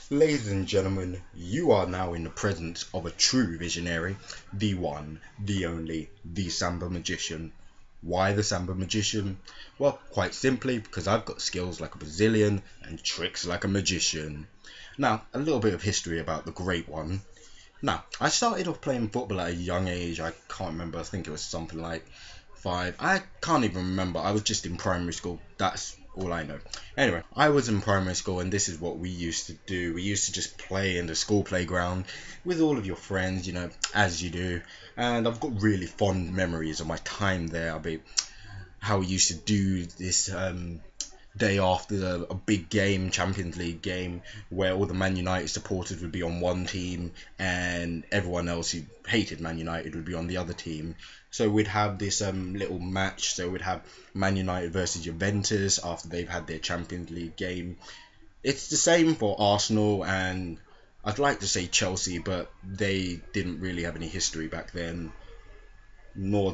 Ladies and gentlemen, you are now in the presence of a true visionary, the one, the only, the Samba Magician. Why the Samba Magician? Well, quite simply because I've got skills like a Brazilian and tricks like a magician. Now, a little bit of history about the Great One. Now, I started off playing football at a young age. I can't remember, I think it was something like 5. I can't even remember. I was just in primary school. That's all I know. Anyway, I was in primary school and this is what we used to do. We used to just play in the school playground with all of your friends, as you do. And I've got really fond memories of my time there. I mean, how we used to do this day after a big game, Champions League game, where all the Man United supporters would be on one team and everyone else who hated Man United would be on the other team. So we'd have this little match. So we'd have Man United versus Juventus after they've had their Champions League game. It's the same for Arsenal and I'd like to say Chelsea, but they didn't really have any history back then. Nor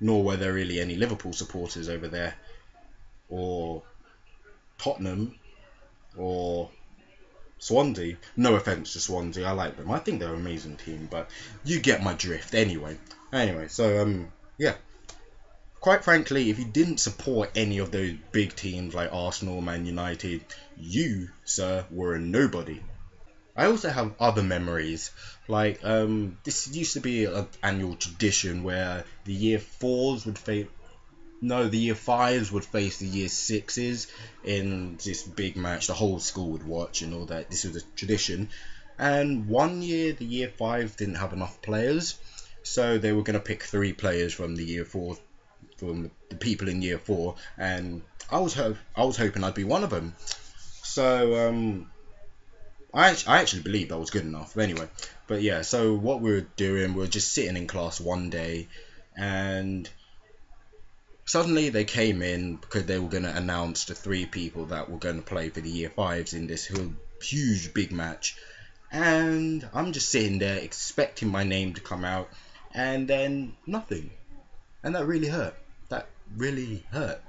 were there really any Liverpool supporters over there, or Tottenham, or Swansea. No offense to Swansea, I like them. I think they're an amazing team, but you get my drift anyway. So yeah. Quite frankly, if you didn't support any of those big teams like Arsenal, Man United, you, sir, were a nobody. I also have other memories, like this used to be an annual tradition where the year fours would face. No, the year fives would face the year sixes in this big match. The whole school would watch and all that. This was a tradition. And one year, the year fives didn't have enough players, so they were going to pick 3 players from the year four, from the people in year 4, and I was hoping I'd be one of them. So I actually believed I was good enough. Anyway, but yeah. So what we were doing, we were just sitting in class one day, and suddenly they came in because they were going to announce the 3 people that were going to play for the year 5s in this huge big match. And I'm just sitting there expecting my name to come out, and then nothing. And that really hurt. That really hurt.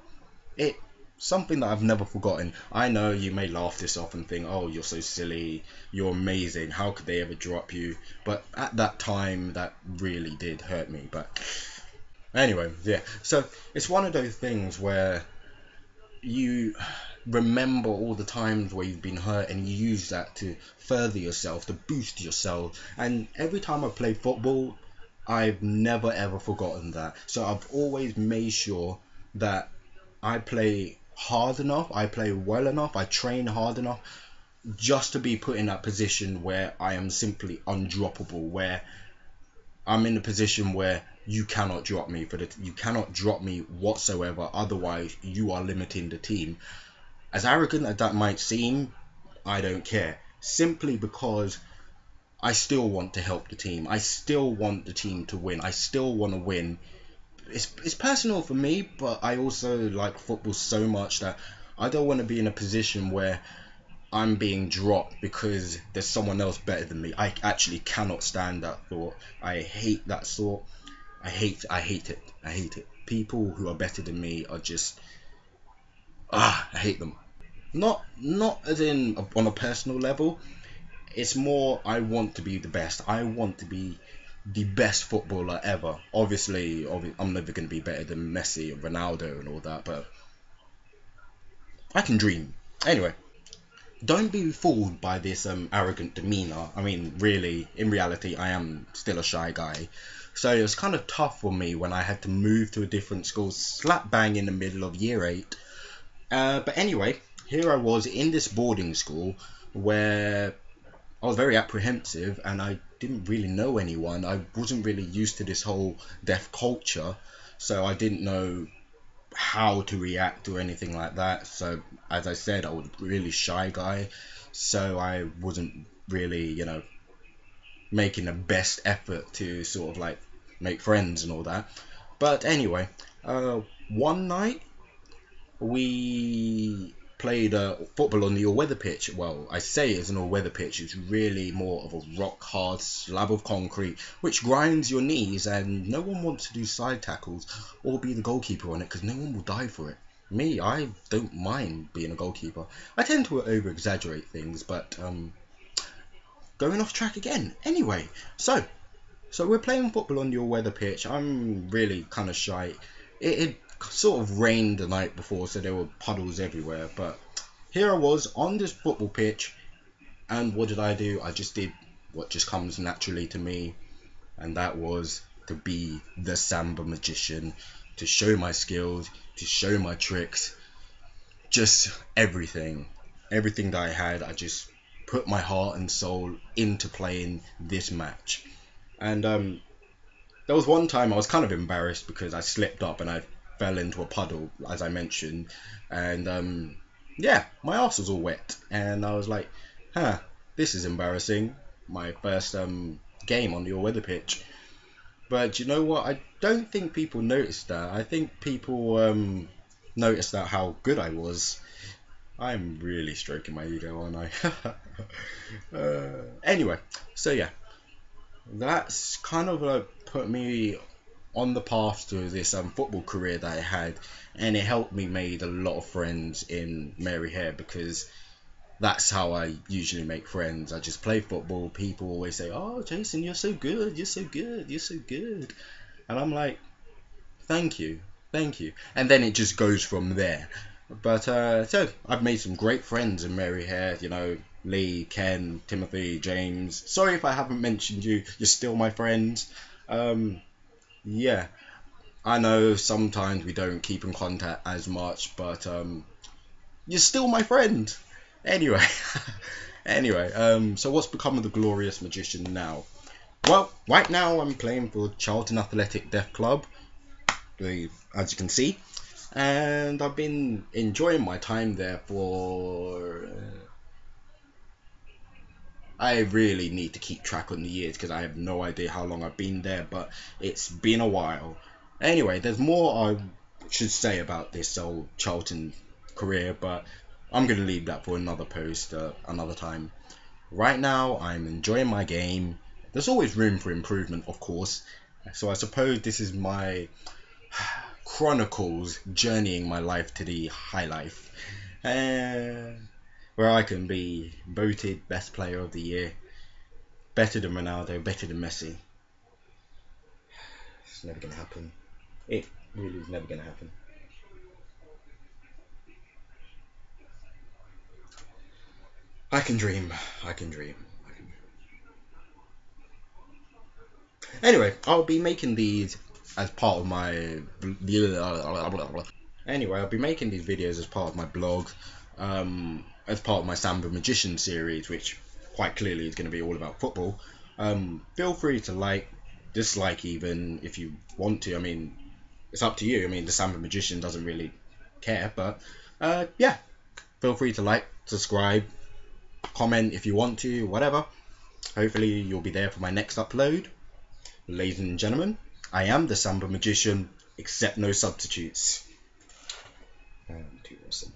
It something that I've never forgotten. I know you may laugh this off and think, oh, you're so silly, you're amazing, how could they ever drop you? But at that time, that really did hurt me. But anyway, yeah. So it's one of those things where you remember all the times where you've been hurt and you use that to further yourself, to boost yourself. And every time I play football, I've never ever forgotten that. So I've always made sure that I play hard enough, I play well enough, I train hard enough just to be put in that position where I am simply undroppable, where I'm in a position where you cannot drop me you cannot drop me whatsoever, otherwise you are limiting the team. As arrogant as that might seem, I don't care, simply because I still want to help the team. I still want the team to win. I still want to win. It's personal for me, but I also like football so much that I don't want to be in a position where I'm being dropped because there's someone else better than me. I actually cannot stand that thought. I hate that thought. I hate it. I hate it. People who are better than me are just I hate them. Not as in on a personal level. It's more I want to be the best. I want to be the best footballer ever. Obviously, I'm never going to be better than Messi and Ronaldo and all that, but I can dream. Anyway, don't be fooled by this arrogant demeanor. I mean, really, in reality, I am still a shy guy. So it was kind of tough for me when I had to move to a different school, slap bang in the middle of year 8. But anyway, here I was in this boarding school where I was very apprehensive and I didn't really know anyone. I wasn't really used to this whole deaf culture, so I didn't know how to react or anything like that. So as I said, I was a really shy guy, so I wasn't really, making the best effort to sort of like make friends and all that. But anyway, one night we played football on the all-weather pitch. Well, I say it's an all-weather pitch. It's really more of a rock-hard slab of concrete, which grinds your knees, and no one wants to do side tackles or be the goalkeeper on it because no one will die for it. me, I don't mind being a goalkeeper. I tend to over exaggerate things, but going off track again. Anyway, so we're playing football on your weather pitch. I'm really kind of shy. It sort of rained the night before, so there were puddles everywhere. But here I was on this football pitch, and what did I do? I just did what just comes naturally to me, and that was to be the Samba Magician, to show my skills, to show my tricks, just everything. Everything that I had, I just put my heart and soul into playing this match. And there was one time I was kind of embarrassed because I slipped up and I fell into a puddle, as I mentioned. And yeah, my arse was all wet. And I was like, this is embarrassing. My first game on your weather pitch. But you know what? I don't think people noticed that. I think people noticed that how good I was. I'm really stroking my ego, aren't I? Anyway, so yeah, that's kind of put me on the path to this football career that I had, and it helped me made a lot of friends in Maryhair because that's how I usually make friends. I just play football. People always say, "Oh, Jason, you're so good. You're so good. You're so good," and I'm like, "Thank you, thank you." And then it just goes from there. But so I've made some great friends in Maryhair. You know, Lee, Ken, Timothy, James. Sorry if I haven't mentioned you. You're still my friends. Yeah, I know sometimes we don't keep in contact as much, but you're still my friend. Anyway, so what's become of the glorious magician now? Well, right now I'm playing for Charlton Athletic Deaf Club, as you can see, and I've been enjoying my time there for. I really need to keep track on the years because I have no idea how long I've been there, but it's been a while. Anyway, there's more I should say about this old Charlton career, but I'm going to leave that for another post, another time. Right now, I'm enjoying my game. There's always room for improvement, of course. So I suppose this is my chronicles journeying my life to the high life. Where I can be voted best player of the year. Better than Ronaldo, better than Messi. It's never going to happen. It really is never going to happen. I can dream. I can dream. Anyway, I'll be making these as part of my. Anyway, I'll be making these videos as part of my blog, as part of my Samba Magician series, which quite clearly is going to be all about football. Feel free to like, dislike even if you want to. I mean, it's up to you. I mean, the Samba Magician doesn't really care, but yeah, feel free to like, subscribe, comment if you want to, whatever. Hopefully, you'll be there for my next upload. Ladies and gentlemen, I am the Samba Magician, except no substitutes. Too awesome.